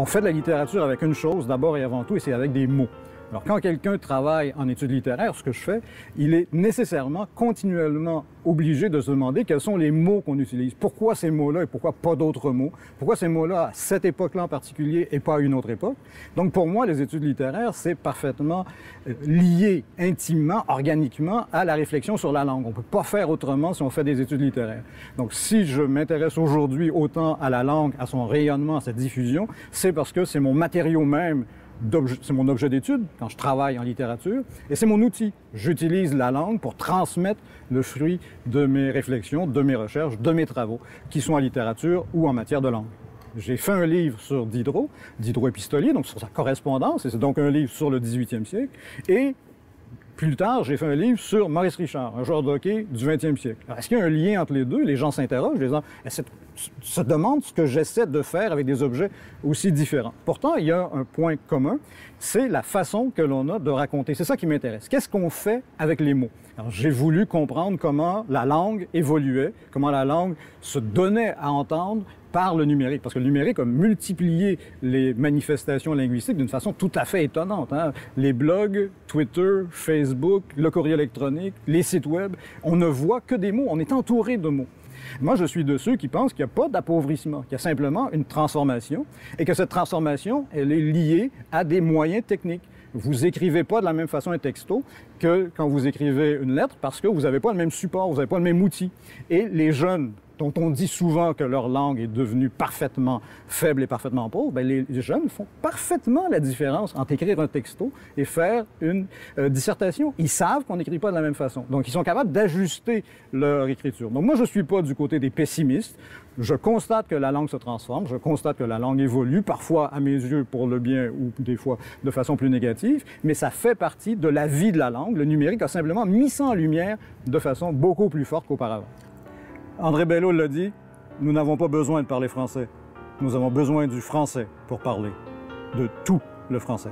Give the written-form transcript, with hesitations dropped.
On fait de la littérature avec une chose, d'abord et avant tout, et c'est avec des mots. Alors, quand quelqu'un travaille en études littéraires, ce que je fais, il est nécessairement, continuellement obligé de se demander quels sont les mots qu'on utilise. Pourquoi ces mots-là et pourquoi pas d'autres mots? Pourquoi ces mots-là à cette époque-là en particulier et pas à une autre époque? Donc, pour moi, les études littéraires, c'est parfaitement lié intimement, organiquement à la réflexion sur la langue. On ne peut pas faire autrement si on fait des études littéraires. Donc, si je m'intéresse aujourd'hui autant à la langue, à son rayonnement, à sa diffusion, c'est parce que c'est mon matériau même. C'est mon objet d'étude quand je travaille en littérature et c'est mon outil. J'utilise la langue pour transmettre le fruit de mes réflexions, de mes recherches, de mes travaux, qui sont en littérature ou en matière de langue. J'ai fait un livre sur Diderot, Diderot épistolier, donc sur sa correspondance, et c'est donc un livre sur le 18e siècle, et plus tard, j'ai fait un livre sur Maurice Richard, un joueur de hockey du 20e siècle. Alors, est-ce qu'il y a un lien entre les deux? Les gens s'interrogent, les gens se demandent ce que j'essaie de faire avec des objets aussi différents. Pourtant, il y a un point commun, c'est la façon que l'on a de raconter. C'est ça qui m'intéresse. Qu'est-ce qu'on fait avec les mots? Alors, j'ai voulu comprendre comment la langue évoluait, comment la langue se donnait à entendre par le numérique, parce que le numérique a multiplié les manifestations linguistiques d'une façon tout à fait étonnante. Hein? Les blogs, Twitter, Facebook, le courrier électronique, les sites web, on ne voit que des mots, on est entouré de mots. Moi, je suis de ceux qui pensent qu'il n'y a pas d'appauvrissement, qu'il y a simplement une transformation, et que cette transformation, elle est liée à des moyens techniques. Vous écrivez pas de la même façon un texto que quand vous écrivez une lettre, parce que vous n'avez pas le même support, vous n'avez pas le même outil. Et les jeunes, dont on dit souvent que leur langue est devenue parfaitement faible et parfaitement pauvre, bien, les jeunes font parfaitement la différence entre écrire un texto et faire une dissertation. Ils savent qu'on n'écrit pas de la même façon. Donc, ils sont capables d'ajuster leur écriture. Donc, moi, je ne suis pas du côté des pessimistes. Je constate que la langue se transforme, je constate que la langue évolue, parfois, à mes yeux, pour le bien ou des fois de façon plus négative, mais ça fait partie de la vie de la langue. Le numérique a simplement mis ça en lumière de façon beaucoup plus forte qu'auparavant. André Bello l'a dit, nous n'avons pas besoin de parler français. Nous avons besoin du français pour parler, de tout le français.